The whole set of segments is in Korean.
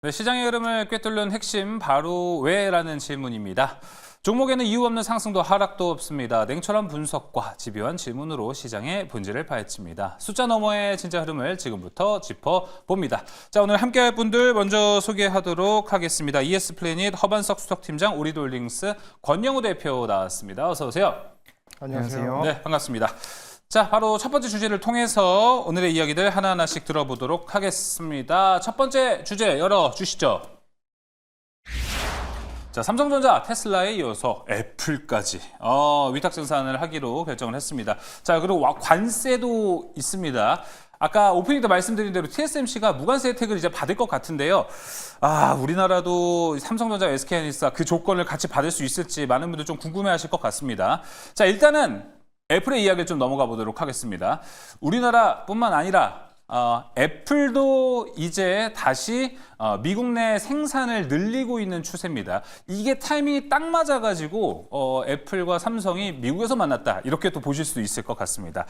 네, 시장의 흐름을 꿰뚫는 핵심 바로 왜라는 질문입니다. 종목에는 이유 없는 상승도 하락도 없습니다. 냉철한 분석과 집요한 질문으로 시장의 본질을 파헤칩니다. 숫자 너머의 진짜 흐름을 지금부터 짚어봅니다. 자, 오늘 함께할 분들 먼저 소개하도록 하겠습니다. ES플래닛 허반석 수석팀장, 오리돌링스 권영우 대표 나왔습니다. 어서 오세요. 안녕하세요. 네, 반갑습니다. 자, 바로 첫 번째 주제를 통해서 오늘의 이야기들 하나하나씩 들어보도록 하겠습니다. 첫 번째 주제 열어주시죠. 자, 삼성전자, 테슬라에 이어서 애플까지 위탁 생산을 하기로 결정을 했습니다. 자, 그리고 관세도 있습니다. 아까 오프닝 때 말씀드린 대로 TSMC가 무관세 혜택을 이제 받을 것 같은데요. 우리나라도 삼성전자, SK하이닉스가 그 조건을 같이 받을 수 있을지 많은 분들 좀 궁금해하실 것 같습니다. 자, 일단은 애플의 이야기를 좀 넘어가 보도록 하겠습니다. 우리나라뿐만 아니라 애플도 이제 다시 미국 내 생산을 늘리고 있는 추세입니다. 이게 타이밍이 딱 맞아가지고 애플과 삼성이 미국에서 만났다, 이렇게 또 보실 수도 있을 것 같습니다.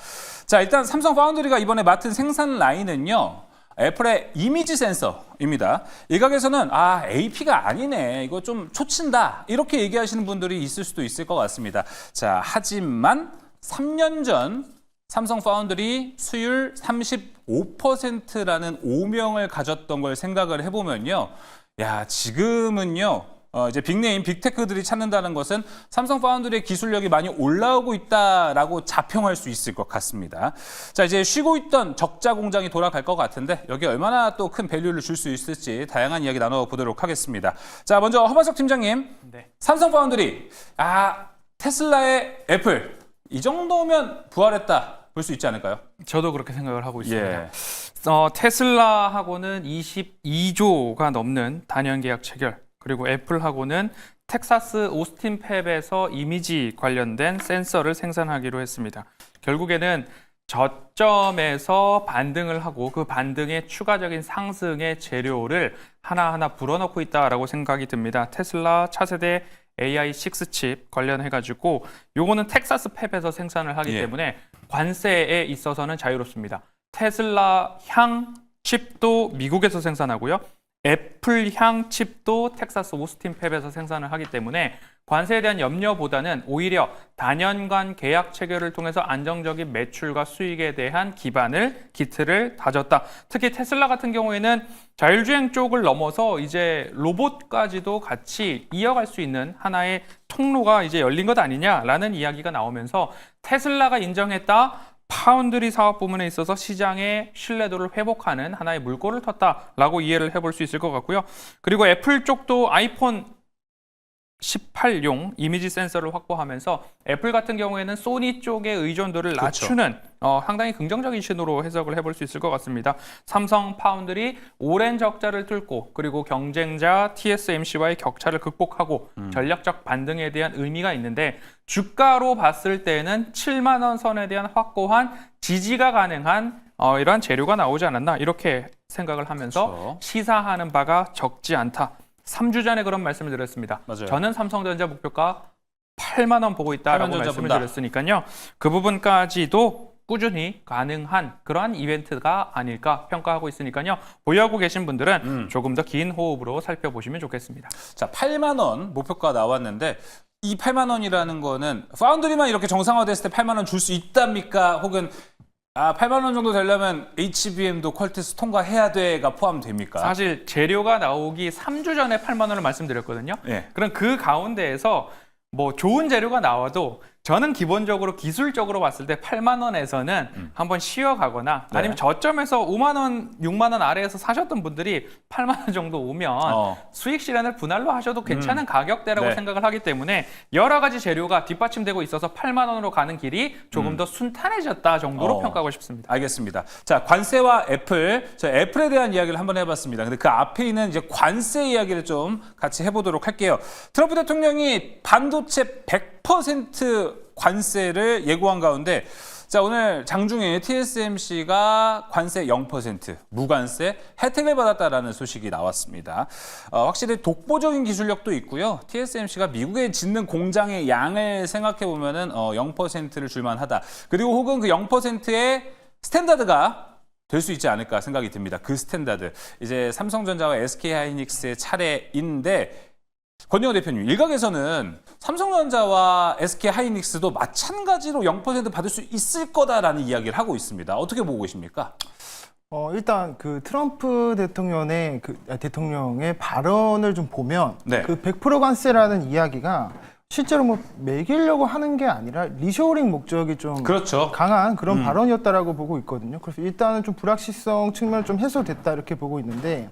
자, 일단 삼성 파운드리가 이번에 맡은 생산 라인은요, 애플의 이미지 센서입니다. 일각에서는 AP가 아니네, 이거 좀 초친다, 이렇게 얘기하시는 분들이 있을 수도 있을 것 같습니다. 자, 하지만 3년 전 삼성 파운드리 수율 35%라는 오명을 가졌던 걸 생각을 해보면요, 지금은요, 이제 빅네임, 빅테크들이 찾는다는 것은 삼성 파운드리의 기술력이 많이 올라오고 있다라고 자평할 수 있을 것 같습니다. 자, 이제 쉬고 있던 적자 공장이 돌아갈 것 같은데 여기 얼마나 또 큰 밸류를 줄 수 있을지 다양한 이야기 나눠보도록 하겠습니다. 자, 먼저 허반석 팀장님, 네. 삼성 파운드리, 테슬라의 애플, 이 정도면 부활했다 볼 수 있지 않을까요? 저도 그렇게 생각을 하고 있습니다. 예. 테슬라하고는 22조가 넘는 단연 계약 체결, 그리고 애플하고는 텍사스 오스틴 팹에서 이미지 관련된 센서를 생산하기로 했습니다. 결국에는 저점에서 반등을 하고 그 반등의 추가적인 상승의 재료를 하나하나 불어넣고 있다라고 생각이 듭니다. 테슬라 차세대 AI6 칩 관련해가지고 요거는 텍사스 팹에서 생산을 하기 때문에 관세에 있어서는 자유롭습니다. 테슬라 향 칩도 미국에서 생산하고요. 애플 향 칩도 텍사스 오스틴 팹에서 생산을 하기 때문에 관세에 대한 염려보다는 오히려 단연간 계약 체결을 통해서 안정적인 매출과 수익에 대한 기틀을 다졌다. 특히 테슬라 같은 경우에는 자율주행 쪽을 넘어서 이제 로봇까지도 같이 이어갈 수 있는 하나의 통로가 이제 열린 것 아니냐라는 이야기가 나오면서 테슬라가 인정했다, 파운드리 사업 부문에 있어서 시장의 신뢰도를 회복하는 하나의 물꼬를 텄다라고 이해를 해볼 수 있을 것 같고요. 그리고 애플 쪽도 아이폰 18용 이미지 센서를 확보하면서 애플 같은 경우에는 소니 쪽의 의존도를 낮추는 상당히 긍정적인 신호로 해석을 해볼 수 있을 것 같습니다. 삼성 파운드리 오랜 적자를 뚫고 그리고 경쟁자 TSMC와의 격차를 극복하고 전략적 반등에 대한 의미가 있는데, 주가로 봤을 때는 7만 원 선에 대한 확고한 지지가 가능한 이러한 재료가 나오지 않았나, 이렇게 생각을 하면서 시사하는 바가 적지 않다. 3주 전에 그런 말씀을 드렸습니다. 맞아요. 저는 삼성전자 목표가 8만 원 보고 있다라고 말씀을 드렸으니까요. 그 부분까지도 꾸준히 가능한 그러한 이벤트가 아닐까 평가하고 있으니까요. 보유하고 계신 분들은 조금 더 긴 호흡으로 살펴보시면 좋겠습니다. 자, 8만 원 목표가 나왔는데 이 8만 원이라는 거는 파운드리만 이렇게 정상화됐을 때 8만 원 줄 수 있답니까? 혹은 8만 원 정도 되려면 HBM도 퀄테스 통과해야 돼가 포함됩니까? 사실 재료가 나오기 3주 전에 8만 원을 말씀드렸거든요. 예. 그럼 그 가운데에서 뭐 좋은 재료가 나와도 저는 기본적으로 기술적으로 봤을 때 8만 원에서는 한번 쉬어가거나 아니면 저점에서 5만 원, 6만 원 아래에서 사셨던 분들이 8만 원 정도 오면 수익 실현을 분할로 하셔도 괜찮은 가격대라고 생각을 하기 때문에 여러 가지 재료가 뒷받침되고 있어서 8만 원으로 가는 길이 조금 더 순탄해졌다 정도로 평가하고 싶습니다. 알겠습니다. 자, 관세와 애플, 애플에 대한 이야기를 한번 해봤습니다. 근데 그 앞에 있는 이제 관세 이야기를 좀 같이 해보도록 할게요. 트럼프 대통령이 반도체 100% 관세를 예고한 가운데, 자, 오늘 장중에 TSMC가 관세 0%, 무관세 혜택을 받았다라는 소식이 나왔습니다. 확실히 독보적인 기술력도 있고요. TSMC가 미국에 짓는 공장의 양을 생각해 보면은 0%를 줄만하다. 그리고 혹은 그 0%의 스탠다드가 될 수 있지 않을까 생각이 듭니다. 그 스탠다드. 이제 삼성전자와 SK하이닉스의 차례인데 권영호 대표님, 일각에서는 삼성전자와 SK하이닉스도 마찬가지로 0% 받을 수 있을 거다라는 이야기를 하고 있습니다. 어떻게 보고 계십니까? 일단 그 트럼프 대통령의 발언을 좀 보면 네. 그 100% 관세라는 이야기가 실제로 뭐 매기려고 하는 게 아니라 리쇼어링 목적이 좀 그렇죠. 강한 그런 발언이었다라고 보고 있거든요. 그래서 일단은 좀 불확실성 측면 좀 해소됐다 이렇게 보고 있는데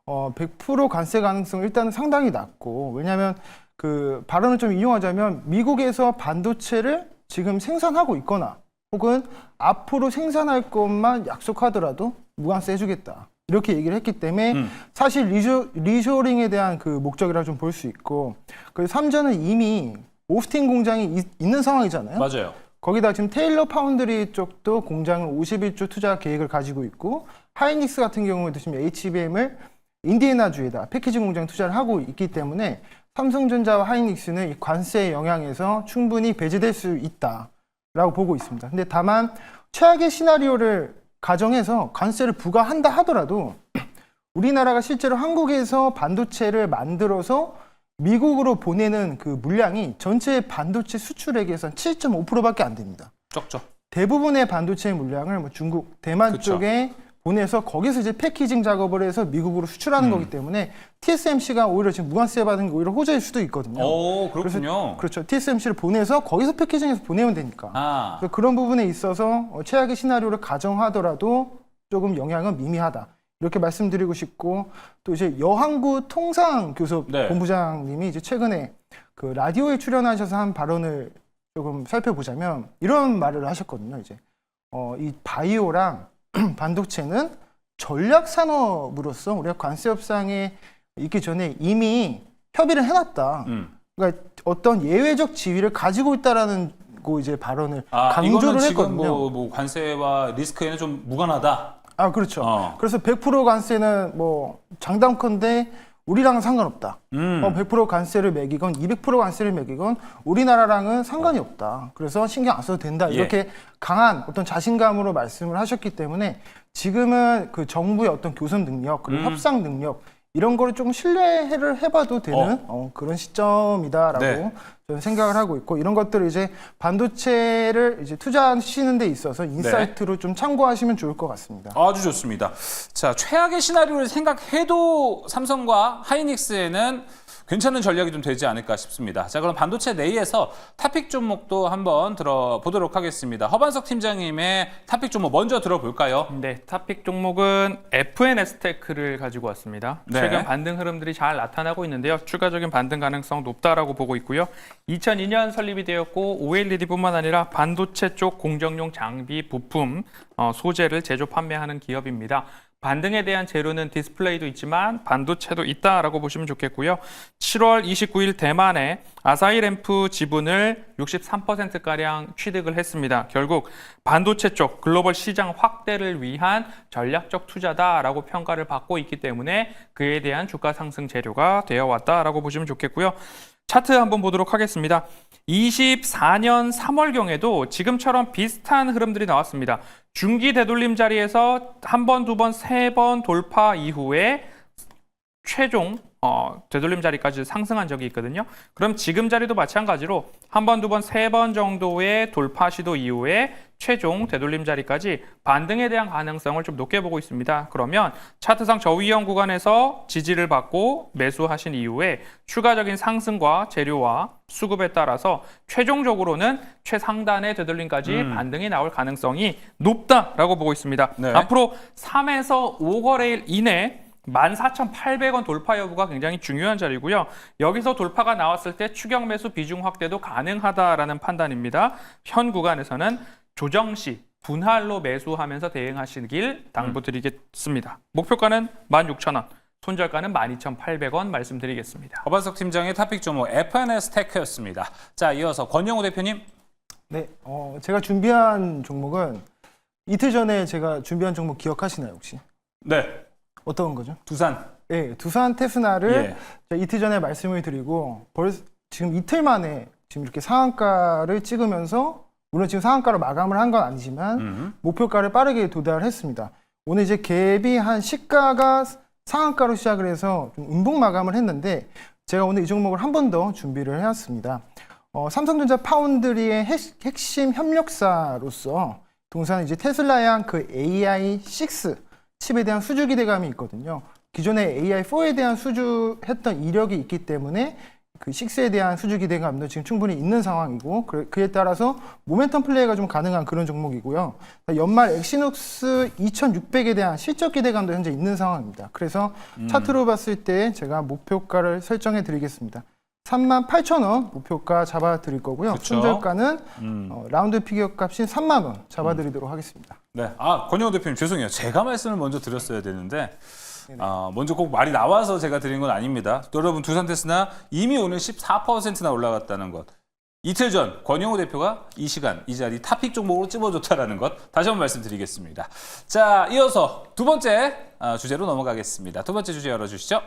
100% 관세 가능성은 일단은 상당히 낮고, 왜냐하면 그 발언을 좀 인용하자면 미국에서 반도체를 지금 생산하고 있거나 혹은 앞으로 생산할 것만 약속하더라도 무관세 해주겠다 이렇게 얘기를 했기 때문에 사실 리쇼어링에 대한 그 목적이라 좀 볼 수 있고, 그리고 삼전은 이미 오스틴 공장이 있는 상황이잖아요. 맞아요. 거기다 지금 테일러 파운드리 쪽도 공장을 51조 투자 계획을 가지고 있고, 하이닉스 같은 경우에도 지금 HBM을 인디애나주에다 패키징 공장 투자를 하고 있기 때문에 삼성전자와 하이닉스는 이 관세의 영향에서 충분히 배제될 수 있다라고 보고 있습니다. 근데 다만 최악의 시나리오를 가정해서 관세를 부과한다 하더라도 우리나라가 실제로 한국에서 반도체를 만들어서 미국으로 보내는 그 물량이 전체 반도체 수출액에서 7.5%밖에 안 됩니다. 적죠. 대부분의 반도체 물량을 뭐 중국, 대만 그쵸. 쪽에 보내서 거기서 이제 패키징 작업을 해서 미국으로 수출하는 거기 때문에 TSMC가 오히려 지금 무관세 받은 게 오히려 호재일 수도 있거든요. 오, 그렇군요. 그렇죠. TSMC를 보내서 거기서 패키징해서 보내면 되니까. 아, 그래서 그런 부분에 있어서 최악의 시나리오를 가정하더라도 조금 영향은 미미하다. 이렇게 말씀드리고 싶고, 또 이제 여항구 통상교섭 네. 본부장님이 이제 최근에 그 라디오에 출연하셔서 한 발언을 조금 살펴보자면 이런 말을 하셨거든요. 이제 이 바이오랑 반도체는 전략 산업으로서 우리가 관세 협상에 있기 전에 이미 협의를 해놨다. 그러니까 어떤 예외적 지위를 가지고 있다라는 거 이제 발언을 강조를 이거는 지금 했거든요. 뭐 관세와 리스크에는 좀 무관하다. 그렇죠. 그래서 100% 관세는 뭐 장담컨대 우리랑은 상관없다. 100% 관세를 매기건 200% 관세를 매기건 우리나라랑은 상관이 없다. 그래서 신경 안 써도 된다. 이렇게 강한 어떤 자신감으로 말씀을 하셨기 때문에 지금은 그 정부의 어떤 교섭 능력, 그리고 협상 능력 이런 거를 조금 신뢰를 해봐도 되는 그런 시점이다라고 네. 저는 생각을 하고 있고, 이런 것들을 이제 반도체를 이제 투자하시는 데 있어서 인사이트로 좀 참고하시면 좋을 것 같습니다. 아주 좋습니다. 자, 최악의 시나리오를 생각해도 삼성과 하이닉스에는 괜찮은 전략이 좀 되지 않을까 싶습니다. 자, 그럼 반도체 내에서 탑픽 종목도 한번 들어보도록 하겠습니다. 허반석 팀장님의 탑픽 종목 먼저 들어볼까요? 네, 탑픽 종목은 FNS테크를 가지고 왔습니다. 네. 최근 반등 흐름들이 잘 나타나고 있는데요. 추가적인 반등 가능성 높다라고 보고 있고요. 2002년 설립이 되었고 OLED뿐만 아니라 반도체 쪽 공정용 장비, 부품, 소재를 제조 판매하는 기업입니다. 반등에 대한 재료는 디스플레이도 있지만 반도체도 있다라고 보시면 좋겠고요. 7월 29일 대만에 아사히램프 지분을 63%가량 취득을 했습니다. 결국 반도체 쪽 글로벌 시장 확대를 위한 전략적 투자다라고 평가를 받고 있기 때문에 그에 대한 주가 상승 재료가 되어 왔다라고 보시면 좋겠고요. 차트 한번 보도록 하겠습니다. 24년 3월경에도 지금처럼 비슷한 흐름들이 나왔습니다. 중기 되돌림 자리에서 한 번, 두 번, 세 번 돌파 이후에 최종 되돌림 자리까지 상승한 적이 있거든요. 그럼 지금 자리도 마찬가지로 한 번, 두 번, 세 번 정도의 돌파 시도 이후에 최종 되돌림 자리까지 반등에 대한 가능성을 좀 높게 보고 있습니다. 그러면 차트상 저위험 구간에서 지지를 받고 매수하신 이후에 추가적인 상승과 재료와 수급에 따라서 최종적으로는 최상단의 되돌림까지 반등이 나올 가능성이 높다라고 보고 있습니다. 네. 앞으로 3에서 5거래일 이내 14,800원 돌파 여부가 굉장히 중요한 자리고요. 여기서 돌파가 나왔을 때 추격 매수 비중 확대도 가능하다라는 판단입니다. 현 구간에서는 조정 시 분할로 매수하면서 대응하시길 당부드리겠습니다. 목표가는 16,000원, 손절가는 12,800원 말씀드리겠습니다. 허반석 팀장의 탑픽 종목 FNS테크였습니다. 자, 이어서 권영호 대표님. 네, 제가 준비한 종목은 이틀 전에 제가 준비한 종목 기억하시나요 혹시? 네, 어떤 거죠? 두산. 네, 두산 테스나를 예. 제가 이틀 전에 말씀을 드리고 지금 이틀 만에 지금 이렇게 상한가를 찍으면서, 물론 지금 상한가로 마감을 한 건 아니지만 목표가를 빠르게 도달했습니다. 오늘 이제 갭이 한 시가가 상한가로 시작을 해서 좀 음봉 마감을 했는데 제가 오늘 이 종목을 한 번 더 준비를 해왔습니다. 삼성전자 파운드리의 핵심 협력사로서 동사는 이제 테슬라의 한 그 AI6 칩에 대한 수주 기대감이 있거든요. 기존에 AI4에 대한 수주했던 이력이 있기 때문에 그 6에 대한 수주 기대감도 지금 충분히 있는 상황이고 그에 따라서 모멘텀 플레이가 좀 가능한 그런 종목이고요. 연말 엑시녹스 2600에 대한 실적 기대감도 현재 있는 상황입니다. 그래서 차트로 봤을 때 제가 목표가를 설정해 드리겠습니다. 38,000원 목표가 잡아 드릴 거고요. 그쵸? 손절가는 라운드 피겨 값인 3만 원 잡아 드리도록 하겠습니다. 네. 권영호 대표님 죄송해요. 제가 말씀을 먼저 드렸어야 되는데 먼저 꼭 말이 나와서 제가 드린 건 아닙니다. 또 여러분 두산 테스나 이미 오늘 14%나 올라갔다는 것. 이틀 전 권영호 대표가 이 시간 이 자리 탑픽 종목으로 찝어줬다라는 것 다시 한번 말씀드리겠습니다. 자, 이어서 두 번째 주제로 넘어가겠습니다. 두 번째 주제 열어주시죠.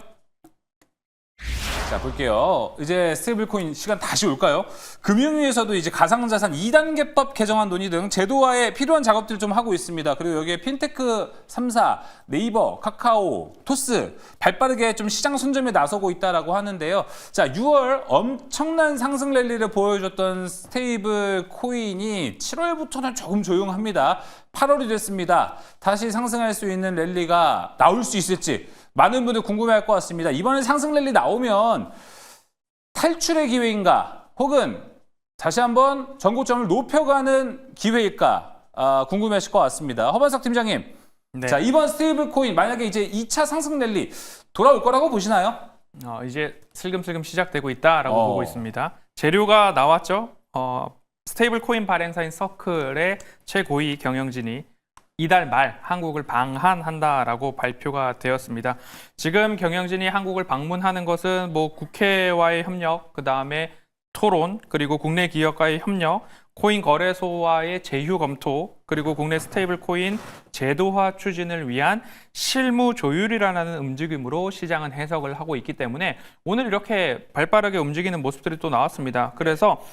자, 볼게요. 이제 스테이블 코인 시간 다시 올까요? 금융위에서도 이제 가상자산 2단계법 개정안 논의 등 제도화에 필요한 작업들을 좀 하고 있습니다. 그리고 여기에 핀테크 3사, 네이버, 카카오, 토스 발빠르게 좀 시장 선점에 나서고 있다라고 하는데요. 자, 6월 엄청난 상승 랠리를 보여줬던 스테이블 코인이 7월부터는 조금 조용합니다. 8월이 됐습니다. 다시 상승할 수 있는 랠리가 나올 수 있을지 많은 분들 궁금해할 것 같습니다. 이번에 상승 랠리 나오면 탈출의 기회인가 혹은 다시 한번 전고점을 높여가는 기회일까 궁금해하실 것 같습니다. 허반석 팀장님, 네. 자, 이번 스테이블 코인 만약에 이제 2차 상승 랠리 돌아올 거라고 보시나요? 이제 슬금슬금 시작되고 있다라고 보고 있습니다. 재료가 나왔죠. 스테이블 코인 발행사인 서클의 최고위 경영진이 이달 말 한국을 방한한다라고 발표가 되었습니다. 지금 경영진이 한국을 방문하는 것은 뭐 국회와의 협력, 그 다음에 토론, 그리고 국내 기업과의 협력, 코인 거래소와의 제휴 검토, 그리고 국내 스테이블 코인 제도화 추진을 위한 실무 조율이라는 움직임으로 시장은 해석을 하고 있기 때문에 오늘 이렇게 발빠르게 움직이는 모습들이 또 나왔습니다. 그래서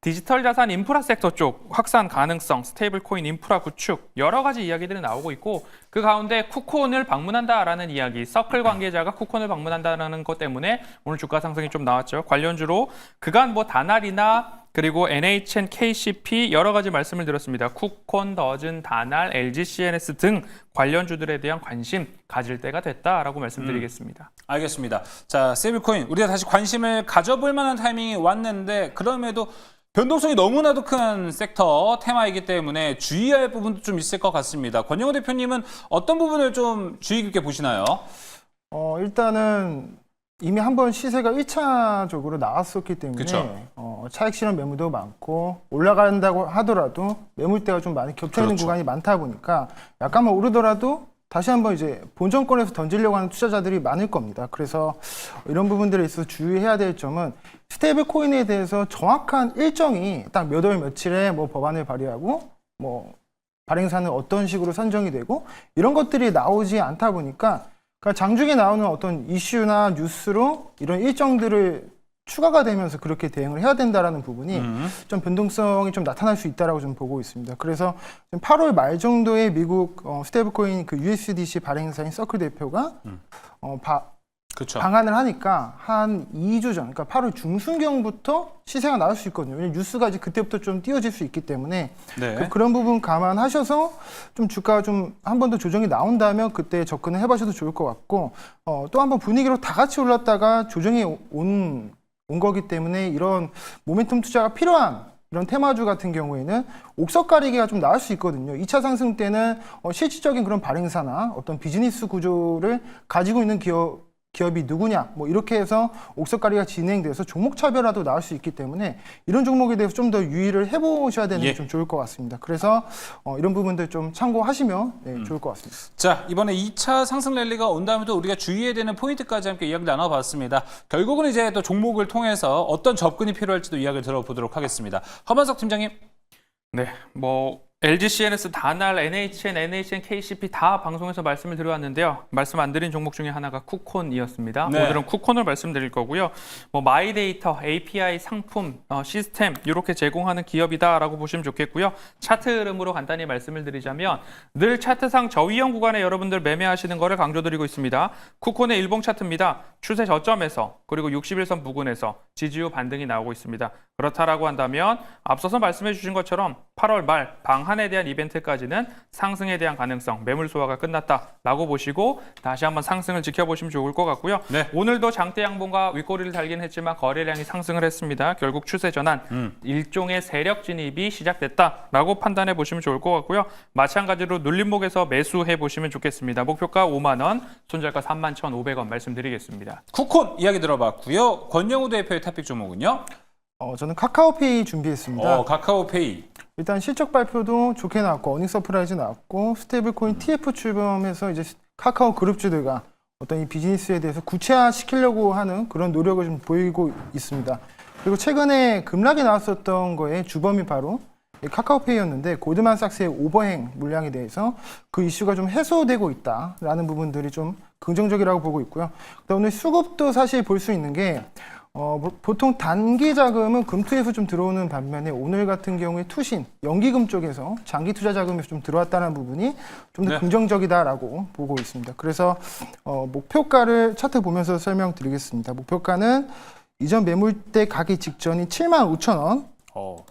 디지털 자산 인프라 섹터 쪽 확산 가능성, 스테이블 코인 인프라 구축 여러 가지 이야기들이 나오고 있고 그 가운데 쿠콘을 방문한다라는 이야기, 서클 관계자가 쿠콘을 방문한다라는 것 때문에 오늘 주가 상승이 좀 나왔죠. 관련주로 그간 뭐 다날이나 그리고 NHN, KCP 여러 가지 말씀을 드렸습니다. 쿠콘, 더즌, 다날, LG CNS 등 관련주들에 대한 관심 가질 때가 됐다라고 말씀드리겠습니다. 알겠습니다. 자, 스테이블 코인 우리가 다시 관심을 가져볼 만한 타이밍이 왔는데 그럼에도 변동성이 너무나도 큰 섹터 테마이기 때문에 주의할 부분도 좀 있을 것 같습니다. 권영호 대표님은 어떤 부분을 좀 주의 깊게 보시나요? 일단은 이미 한번 시세가 1차적으로 나왔었기 때문에 그쵸. 차익 실현 매물도 많고 올라간다고 하더라도 매물대가 좀 많이 겹쳐 있는 그렇죠. 구간이 많다 보니까 약간만 오르더라도 다시 한번 이제 본전권에서 던지려고 하는 투자자들이 많을 겁니다. 그래서 이런 부분들에 있어서 주의해야 될 점은 스테이블 코인에 대해서 정확한 일정이 딱 몇 월 며칠에 뭐 법안을 발의하고 뭐 발행사는 어떤 식으로 선정이 되고 이런 것들이 나오지 않다 보니까 그러니까 장중에 나오는 어떤 이슈나 뉴스로 이런 일정들을 추가가 되면서 그렇게 대응을 해야 된다라는 부분이 좀 변동성이 좀 나타날 수 있다라고 좀 보고 있습니다. 그래서 8월 말 정도에 미국 스테이블코인 그 USDC 발행사인 서클 대표가 그렇죠. 방한을 하니까 한 2주 전, 그러니까 8월 중순경부터 시세가 나올 수 있거든요. 왜냐면 뉴스가 이제 그때부터 좀 띄워질 수 있기 때문에 네. 그런 부분 감안하셔서 좀 주가가 좀 한 번 더 조정이 나온다면 그때 접근을 해보셔도 좋을 것 같고 또 한 번 분위기로 다 같이 올랐다가 조정이 온 거기 때문에 이런 모멘텀 투자가 필요한 이런 테마주 같은 경우에는 옥석 가리기가 좀 나올 수 있거든요. 2차 상승 때는 실질적인 그런 발행사나 어떤 비즈니스 구조를 가지고 있는 기업이 누구냐 뭐 이렇게 해서 옥석가리가 진행돼서 종목 차별화도 나올 수 있기 때문에 이런 종목에 대해서 좀 더 유의를 해보셔야 되는 게 좀 좋을 것 같습니다. 그래서 이런 부분들 좀 참고하시면 좋을 것 같습니다. 자, 이번에 2차 상승 랠리가 온다음에도 우리가 주의해야 되는 포인트까지 함께 이야기 나눠봤습니다. 결국은 이제 또 종목을 통해서 어떤 접근이 필요할지도 이야기를 들어보도록 하겠습니다. 허만석 팀장님. 네, 뭐 LG CNS, 다날, NHN, NHN, KCP 다 방송에서 말씀을 드려왔는데요. 말씀 안 드린 종목 중에 하나가 쿠콘이었습니다. 네. 오늘은 쿠콘을 말씀드릴 거고요. 뭐 마이데이터, API, 상품, 시스템 이렇게 제공하는 기업이다라고 보시면 좋겠고요. 차트 흐름으로 간단히 말씀을 드리자면 늘 차트상 저위험 구간에 여러분들 매매하시는 거를 강조드리고 있습니다. 쿠콘의 일봉 차트입니다. 추세 저점에서 그리고 61선 부근에서 지지후 반등이 나오고 있습니다. 그렇다라고 한다면 앞서서 말씀해 주신 것처럼 8월 말 방한에 대한 이벤트까지는 상승에 대한 가능성, 매물 소화가 끝났다라고 보시고 다시 한번 상승을 지켜보시면 좋을 것 같고요. 네. 오늘도 장대 양봉과 윗꼬리를 달긴 했지만 거래량이 상승을 했습니다. 결국 추세 전환, 일종의 세력 진입이 시작됐다라고 판단해 보시면 좋을 것 같고요. 마찬가지로 눌림목에서 매수해 보시면 좋겠습니다. 목표가 5만 원, 손절가 31,500원 말씀드리겠습니다. 쿠콘 이야기 들어봤고요. 권영우 대표의 탑픽 종목은요? 저는 카카오페이 준비했습니다. 카카오페이. 일단 실적 발표도 좋게 나왔고 어닝 서프라이즈 나왔고 스테이블코인 TF 출범해서 이제 카카오 그룹주들과 어떤 이 비즈니스에 대해서 구체화시키려고 하는 그런 노력을 좀 보이고 있습니다. 그리고 최근에 급락이 나왔었던 거에 주범이 바로 이 카카오페이였는데 고드만삭스의 오버행 물량에 대해서 그 이슈가 좀 해소되고 있다라는 부분들이 좀 긍정적이라고 보고 있고요. 그다음 오늘 수급도 사실 볼 수 있는 게 보통 단기 자금은 금투에서 좀 들어오는 반면에 오늘 같은 경우에 투신, 연기금 쪽에서 장기 투자 자금이 좀 들어왔다는 부분이 좀 더 네. 긍정적이다라고 보고 있습니다. 그래서 목표가를 차트 보면서 설명드리겠습니다. 목표가는 이전 매물대 가기 직전인 75,000원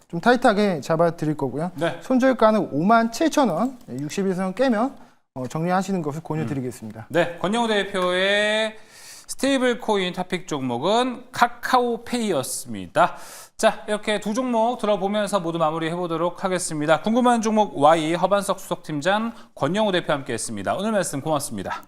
좀 타이트하게 잡아드릴 거고요. 네. 손절가는 57,000원, 61선 깨면 정리하시는 것을 권유드리겠습니다. 네, 권영우 대표의 스테이블 코인 탑픽 종목은 카카오페이였습니다. 자, 이렇게 두 종목 들어보면서 모두 마무리해 보도록 하겠습니다. 궁금한 종목 Y 허반석 수석팀장, 권영우 대표 함께했습니다. 오늘 말씀 고맙습니다.